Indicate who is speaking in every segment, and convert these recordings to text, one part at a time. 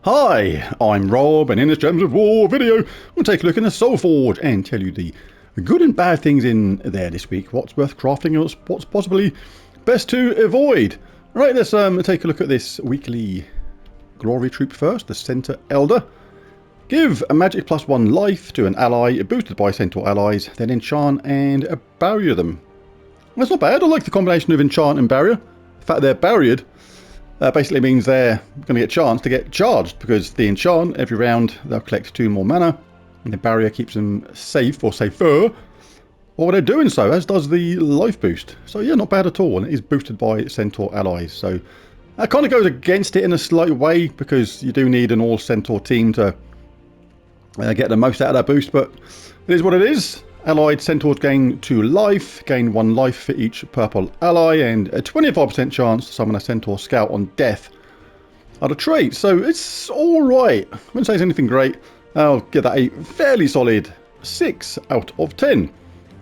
Speaker 1: Hi, I'm Rob, and in this Gems of War video, I'm going to take a look in the Soulforge and tell you the good and bad things in there this week, what's worth crafting and what's possibly best to avoid. Right, let's take a look at this weekly glory troop first, the Centaur Elder. Give a magic +1 life to an ally boosted by Centaur allies, then enchant and barrier them. That's not bad. I like the combination of enchant and barrier. The fact they're barriered basically means they're going to get a chance to get charged, because the enchant, every round they'll collect 2 more mana, and the barrier keeps them safe or safer while they're doing so, as does the life boost. So yeah, not bad at all, and it is boosted by Centaur allies. So that kind of goes against it in a slight way, because you do need an all Centaur team to get the most out of that boost, but it is what it is. Allied Centaurs gain 2 life, gain 1 life for each purple ally, and a 25% chance to summon a Centaur Scout on death are the traits. So it's alright. I wouldn't say it's anything great. I'll give that a fairly solid 6 out of 10,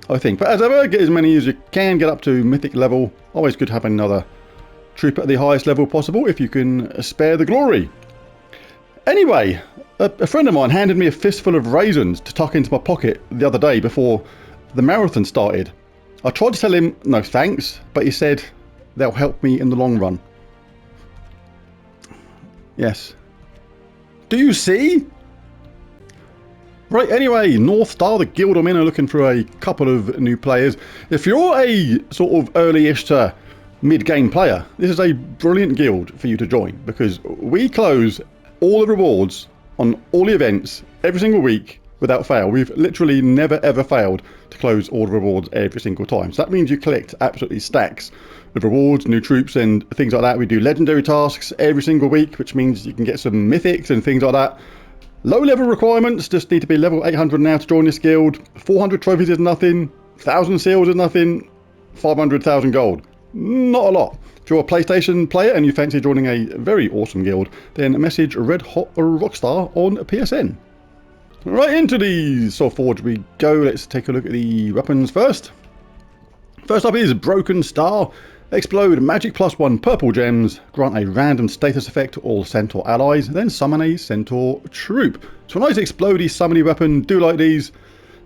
Speaker 1: I think. But as ever, get as many as you can, get up to mythic level. Always good having another troop at the highest level possible if you can spare the glory. Anyway, a friend of mine handed me a fistful of raisins to tuck into my pocket the other day before the marathon started. I tried to tell him no thanks, but he said they'll help me in the long run. Yes. Do you see? Right, anyway, Northstar Guild I'm in are looking for a couple of new players. If you're a sort of early-ish to mid-game player, this is a brilliant guild for you to join, because we close all the rewards on all the events every single week without fail. We've literally never ever failed to close all the rewards every single time. So that means you collect absolutely stacks of rewards, new troops and things like that. We do legendary tasks every single week, which means you can get some mythics and things like that. Low level requirements, just need to be level 800 now to join this guild. 400 trophies is nothing, 1,000 seals is nothing, 500,000 gold. Not a lot. If you're a PlayStation player and you fancy joining a very awesome guild, then message Red Hot Rockstar on PSN. Right, into the Soulforge we go. Let's take a look at the weapons first. First up is Broken Star. Explode magic +1 purple gems, grant a random status effect to all Centaur allies, then summon a Centaur troop. So a nice explodey summony weapon. Do like these.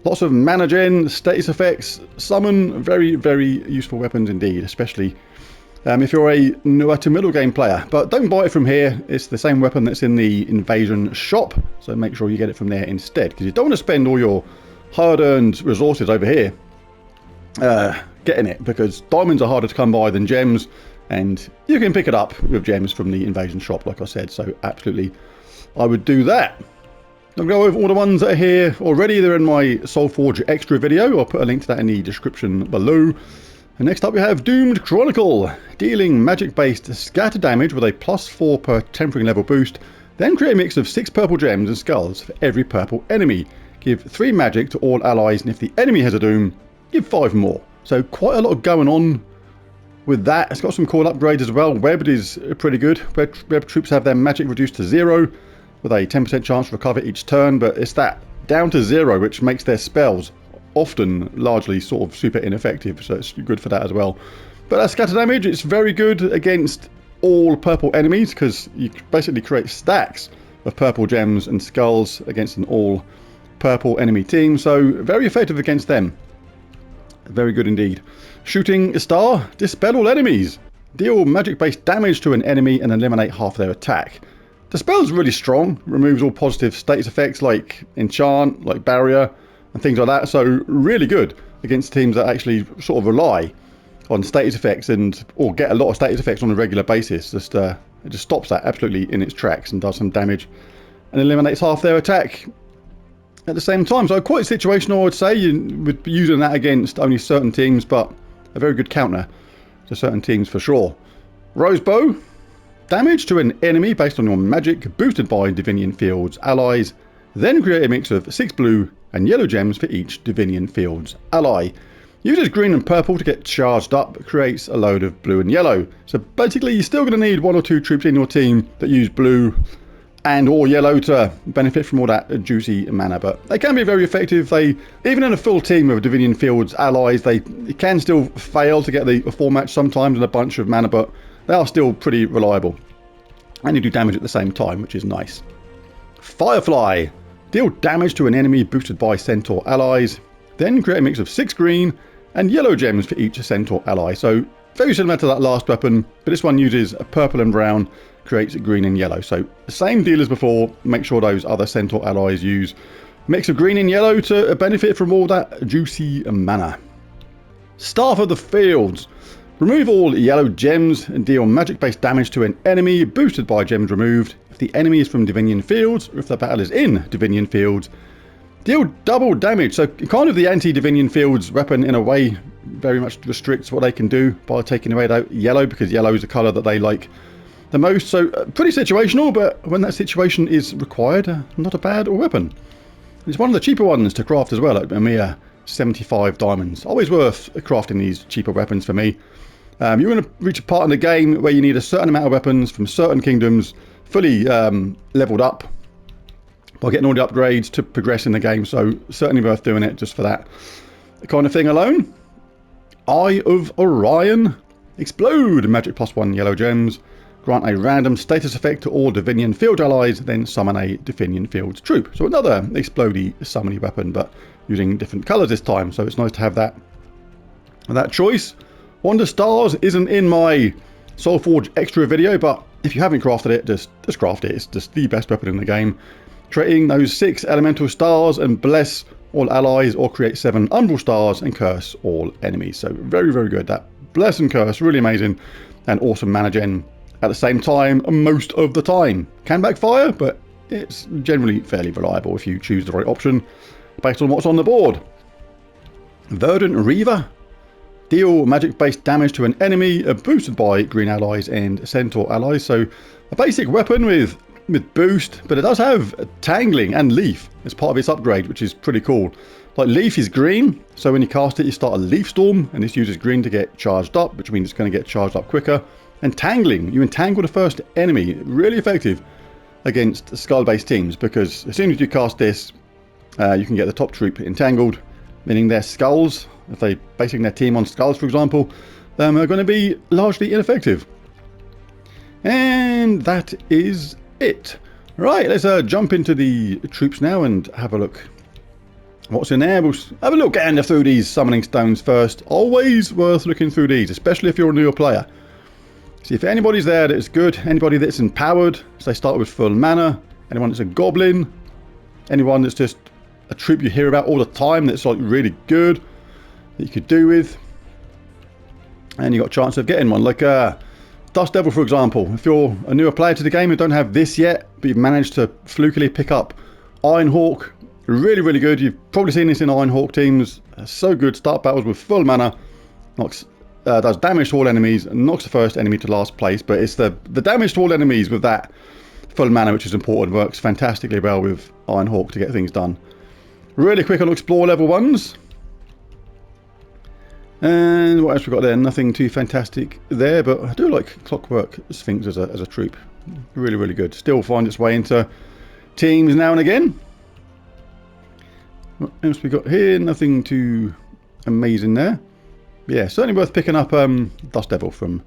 Speaker 1: Lots of mana gen, status effects, summon, very, very useful weapons indeed, especially if you're a newer to middle game player. But don't buy it from here, it's the same weapon that's in the invasion shop, so make sure you get it from there instead, because you don't want to spend all your hard-earned resources over here getting it, because diamonds are harder to come by than gems, and you can pick it up with gems from the invasion shop, like I said, so absolutely I would do that. I'll go over all the ones that are here already. They're in my Soulforge extra video. I'll put a link to that in the description below. And next up we have Doomed Chronicle. Dealing magic-based scatter damage with a +4 per tempering level boost. Then create a mix of 6 purple gems and skulls for every purple enemy. Give 3 magic to all allies, and if the enemy has a doom, give 5 more. So quite a lot going on with that. It's got some cool upgrades as well. Webbed is pretty good. Web troops have their magic reduced to 0. With a 10% chance to recover each turn, but it's that down to 0 which makes their spells often largely sort of super ineffective, so it's good for that as well. But that scatter damage, it's very good against all purple enemies, because you basically create stacks of purple gems and skulls against an all purple enemy team, so very effective against them. Very good indeed. Shooting Star, dispel all enemies. Deal magic based damage to an enemy and eliminate half their attack. The spell's really strong, removes all positive status effects like enchant, like barrier, and things like that, so really good against teams that actually sort of rely on status effects or get a lot of status effects on a regular basis. It just stops that absolutely in its tracks and does some damage and eliminates half their attack at the same time. So quite situational, I would say. You would be using that against only certain teams, but a very good counter to certain teams for sure. Rosebow. Damage to an enemy based on your magic, boosted by Divinian Fields allies. Then create a mix of 6 blue and yellow gems for each Divinian Fields ally. Uses green and purple to get charged up, creates a load of blue and yellow. So basically you're still going to need 1 or 2 troops in your team that use blue and or yellow to benefit from all that juicy mana, but they can be very effective. Even in a full team of Divinian Fields allies, they can still fail to get the full match sometimes in a bunch of mana, but they are still pretty reliable. and you do damage at the same time, which is nice. Firefly. Deal damage to an enemy boosted by Centaur allies. Then create a mix of 6 green and yellow gems for each Centaur ally. So very similar to that last weapon, but this one uses a purple and brown, creates green and yellow. So same deal as before, make sure those other Centaur allies use a mix of green and yellow to benefit from all that juicy mana. Staff of the Fields. Remove all yellow gems and deal magic-based damage to an enemy boosted by gems removed. If the enemy is from Divinian Fields, or if the battle is in Divinian Fields, deal double damage. So kind of the anti-Divinian Fields weapon in a way very much restricts what they can do by taking away that yellow, because yellow is the colour that they like the most. So pretty situational, but when that situation is required, not a bad weapon. It's one of the cheaper ones to craft as well, at a mere 75 diamonds. Always worth crafting these cheaper weapons for me. You're going to reach a part in the game where you need a certain amount of weapons from certain kingdoms fully leveled up by getting all the upgrades to progress in the game, so certainly worth doing it just for that kind of thing alone. Eye of Orion. Explode magic +1 yellow gems. Grant a random status effect to all Divinian Field allies, then summon a Divinian Field troop. So another explodey summoning weapon, but using different colours this time, so it's nice to have that choice. Wonder Stars isn't in my Soulforge extra video, but if you haven't crafted it, just craft it. It's just the best weapon in the game. Creating those 6 elemental stars and bless all allies, or create 7 umbral stars and curse all enemies. So very, very good. That bless and curse, really amazing, and awesome mana gen at the same time most of the time. Can backfire, but it's generally fairly reliable if you choose the right option based on what's on the board. Verdant Reaver. Deal magic-based damage to an enemy boosted by green allies and Centaur allies. So a basic weapon with boost, but it does have tangling and leaf as part of its upgrade, which is pretty cool. Like leaf is green, so when you cast it you start a leaf storm, and this uses green to get charged up, which means it's going to get charged up quicker. And tangling, you entangle the first enemy, really effective against skull-based teams, because as soon as you cast this, you can get the top troop entangled, meaning their skulls, if they're basing their team on skulls for example, are going to be largely ineffective. And that is it. Right, let's jump into the troops now and have a look what's in there. We'll have a look at through these summoning stones first. Always worth looking through these, especially if you're a newer player. See if anybody's there that is good, anybody that's empowered, so they start with full mana, anyone that's a goblin, anyone that's just a troop you hear about all the time that's like really good that you could do with, and you got a chance of getting one like Dust Devil for example. If you're a newer player to the game and don't have this yet, but you've managed to flukily pick up Iron Hawk, really, really good. You've probably seen this in Iron Hawk teams. So good. Start battles with full mana, knocks does damage to all enemies, and knocks the first enemy to last place, but it's the damage to all enemies with that full mana which is important. Works fantastically well with Iron Hawk to get things done. Really quick on explore level 1s. And what else we got there? Nothing too fantastic there, but I do like Clockwork Sphinx as a troop. Really, really good. Still find its way into teams now and again. What else we got here? Nothing too amazing there. Yeah, certainly worth picking up Dust Devil from,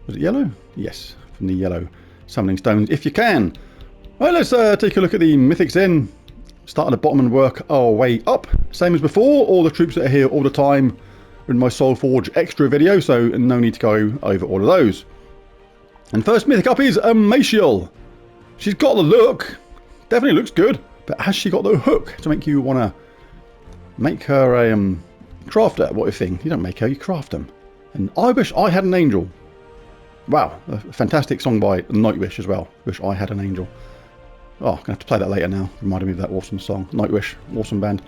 Speaker 1: was it yellow? Yes, from the yellow summoning stones if you can. Right, let's take a look at the Mythics then. Start at the bottom and work our way up. Same as before, all the troops that are here all the time are in my Soulforge extra video, so no need to go over all of those. And first Mythic up is Amatiel. She's got the look, definitely looks good, but has she got the hook to make you want to make her a crafter? What a thing. You don't make her, you craft them. And I wish I had an angel. Wow, a fantastic song by Nightwish as well. Wish I had an angel. Oh, I'm going to have to play that later now. Reminded me of that awesome song. Nightwish, awesome band.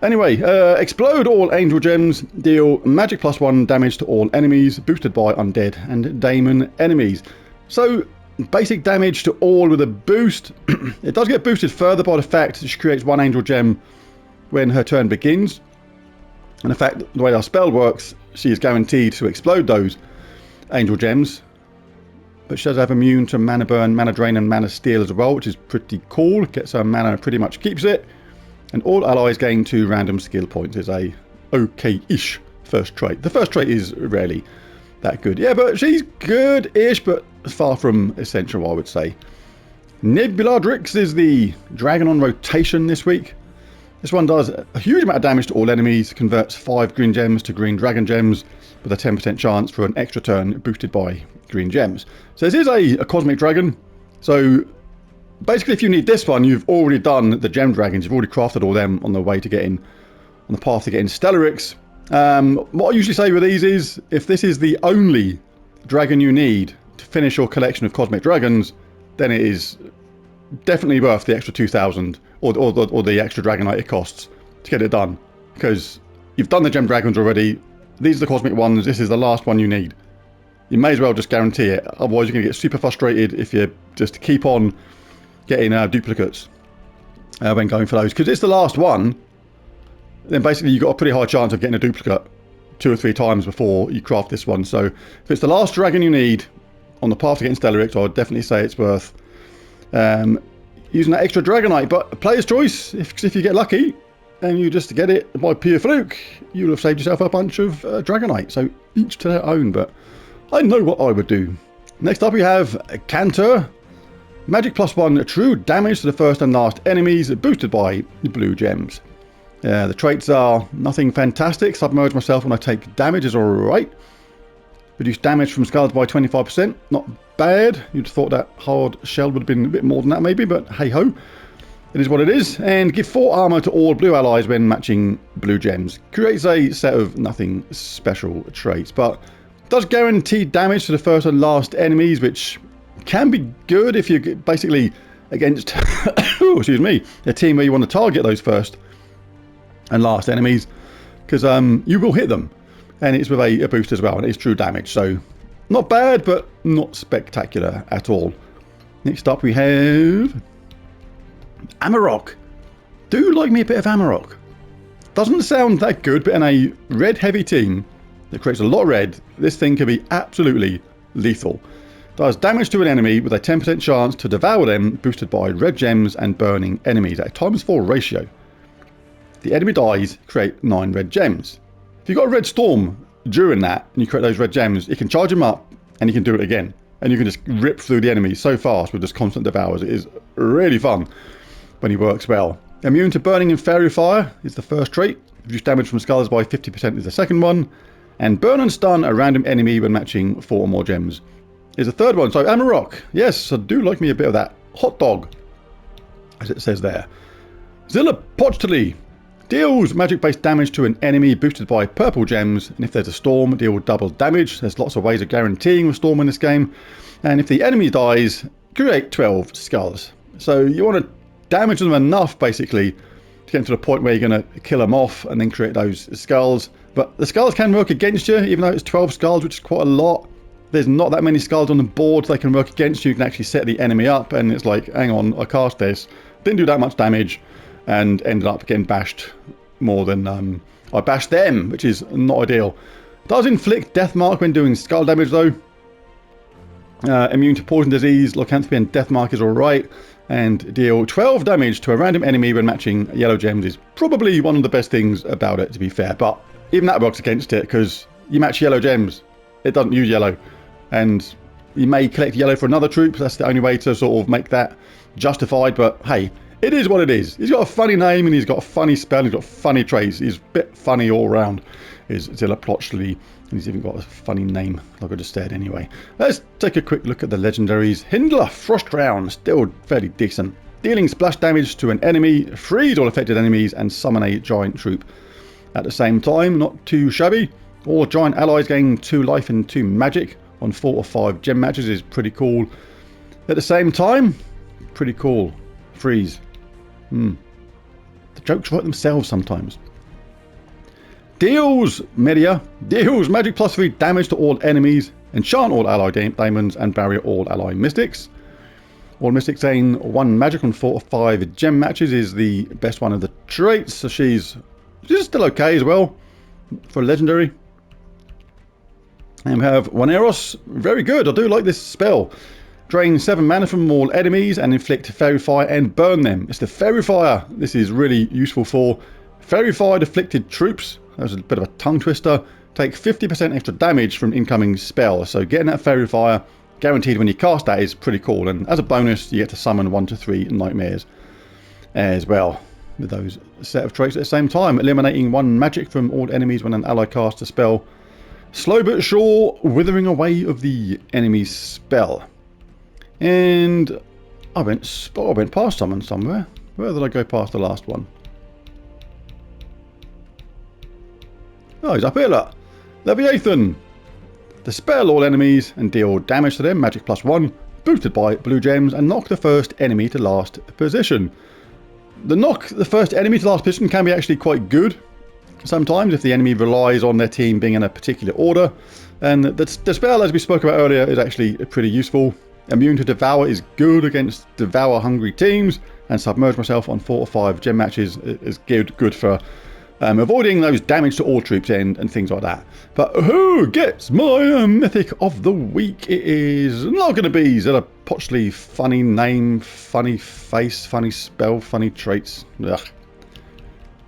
Speaker 1: Anyway, explode all angel gems. Deal magic +1 damage to all enemies, boosted by undead and daemon enemies. So, basic damage to all with a boost. It does get boosted further by the fact that she creates 1 angel gem when her turn begins. And in fact, the way our spell works, she is guaranteed to explode those angel gems. But she does have immune to mana burn, mana drain and mana steal as well, which is pretty cool. Gets her mana, pretty much keeps it. And all allies gain 2 random skill points. Is a okay-ish first trait. The first trait is rarely that good. Yeah, but she's good-ish, but far from essential, I would say. Nebuladrix is the dragon on rotation this week. This one does a huge amount of damage to all enemies, converts 5 green gems to green dragon gems with a 10% chance for an extra turn boosted by green gems. So this is a cosmic dragon. So basically if you need this one, you've already done the gem dragons. You've already crafted all them on the way to getting, on the path to getting Stellarix. What I usually say with these is, if this is the only dragon you need to finish your collection of cosmic dragons, then it is definitely worth the extra 2,000 or the extra dragonite it costs to get it done. Because you've done the gem dragons already. These are the cosmic ones. This is the last one you need. You may as well just guarantee it. Otherwise, you're going to get super frustrated if you just keep on getting duplicates when going for those. Because it's the last one, then basically you've got a pretty high chance of getting a duplicate 2 or 3 times before you craft this one. So if it's the last dragon you need on the path to getting Stellarix, I would definitely say it's worth using that extra dragonite. But a player's choice, if you get lucky and you just get it by pure fluke, you'll have saved yourself a bunch of dragonite. So each to their own, but I know what I would do. Next up we have Cantur. Magic +1 true damage to the first and last enemies, boosted by blue gems. The traits are nothing fantastic. Submerge myself when I take damage is alright. Reduce damage from skulls by 25%. Not bad. You'd have thought that hard shell would have been a bit more than that maybe, but hey ho. It is what it is. And give 4 armor to all blue allies when matching blue gems. Creates a set of nothing special traits, but does guarantee damage to the first and last enemies, which can be good if you're basically against excuse me, a team where you want to target those first and last enemies, because you will hit them, and it's with a boost as well, and it's true damage, so not bad but not spectacular at all. Next up we have Amarok. Do like me a bit of Amarok. Doesn't sound that good, but in a red heavy team that creates a lot of red, this thing can be absolutely lethal. Does damage to an enemy with a 10% chance to devour them, boosted by red gems and burning enemies at a ×4 ratio. The enemy dies, create 9 red gems. If you've got a red storm during that and you create those red gems, you can charge them up and you can do it again. And you can just rip through the enemy so fast with just constant devours. It is really fun when he works well. Immune to burning and fairy fire is the first trait. Reduce damage from skulls by 50% is the second one. And burn and stun a random enemy when matching 4 or more gems is the third one. So Amarok, yes, I do like me a bit of that hot dog, as it says there. Zilopochtli deals magic-based damage to an enemy boosted by purple gems, and if there's a storm, deal double damage. There's lots of ways of guaranteeing a storm in this game. And if the enemy dies, create 12 skulls. So you want to damage them enough, basically, to get to the point where you're going to kill them off and then create those skulls. But the skulls can work against you, even though it's 12 skulls, which is quite a lot. There's not that many skulls on the board they can work against you. You can actually set the enemy up, and it's like, hang on, I cast this, didn't do that much damage, and ended up getting bashed more than I bashed them, which is not ideal. Does inflict death mark when doing skull damage though. Immune to poison disease, lycanthropy and death mark is alright. And deal 12 damage to a random enemy when matching yellow gems is probably one of the best things about it, to be fair. But even that works against it, because you match yellow gems, it doesn't use yellow. And you may collect yellow for another troop. That's the only way to sort of make that justified. But hey, it is what it is. He's got a funny name and he's got a funny spell. He's got funny traits. He's a bit funny all around. Is Zilopochtli. And he's even got a funny name, like I just said anyway. Let's take a quick look at the legendaries. Hindler, Frost Round, still fairly decent. Dealing splash damage to an enemy, freeze all affected enemies, and summon a giant troop at the same time. Not too shabby. Or giant allies gain 2 life and 2 magic on 4 or 5 gem matches is pretty cool. At the same time, pretty cool. Freeze. The jokes write themselves sometimes. Deals Media. Deals magic +3 damage to all enemies. Enchant all ally daemons and barrier all ally mythics. All mythics gain 1 magic on 4 or 5 gem matches is the best one of the traits. So she's still okay as well for a legendary. And we have Waneros. Very good. I do like this spell. Drain 7 mana from all enemies and inflict fairy fire and burn them. It's the fairy fire this is really useful for. Fairy fire afflicted troops. That was a bit of a tongue twister. take 50% extra damage from incoming spells. So getting that Fairy Fire guaranteed when you cast that is pretty cool. And as a bonus, you get to summon 1 to 3 nightmares as well with those set of traits at the same time. Eliminating 1 magic from all enemies when an ally casts a spell. Slow but sure withering away of the enemy's spell. And I went past someone somewhere. Where did I go past the last one? Oh, he's up here, look. Leviathan. Dispel all enemies and deal damage to them, magic +1, boosted by blue gems, and knock the first enemy to last position. The knock the first enemy to last position can be actually quite good sometimes if the enemy relies on their team being in a particular order. And the spell, as we spoke about earlier, is actually pretty useful. Immune to Devour is good against Devour-hungry teams, and Submerge myself on 4 or 5 gem matches is good for avoiding those damage to all troops and things like that. But who gets my Mythic of the Week? It is not going to be Zilopochtli. Funny name, funny face, funny spell, funny traits. Ugh.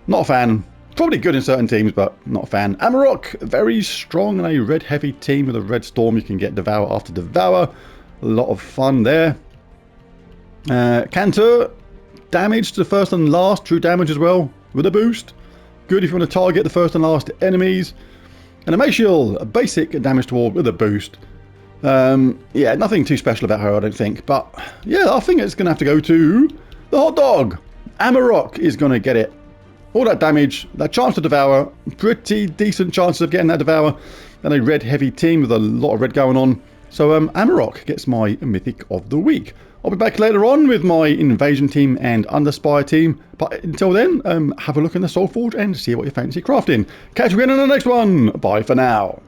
Speaker 1: Not a fan. Probably good in certain teams, but not a fan. Amarok, very strong in a red heavy team with a red storm. You can get Devour after Devour. A lot of fun there. Cantur, damage to the first and last, true damage as well, with a boost. Good if you want to target the first and last enemies. And Amatiel, basic damage to all with a boost. Yeah, nothing too special about her, I don't think. But yeah, I think it's going to have to go to the hot dog. Amarok is going to get it. All that damage, that chance to Devour, pretty decent chances of getting that Devour. And a red heavy team with a lot of red going on. So Amarok gets my Mythic of the Week. I'll be back later on with my Invasion team and Underspire team. But until then, have a look in the Soulforge and see what you fancy crafting. Catch you again in the next one. Bye for now.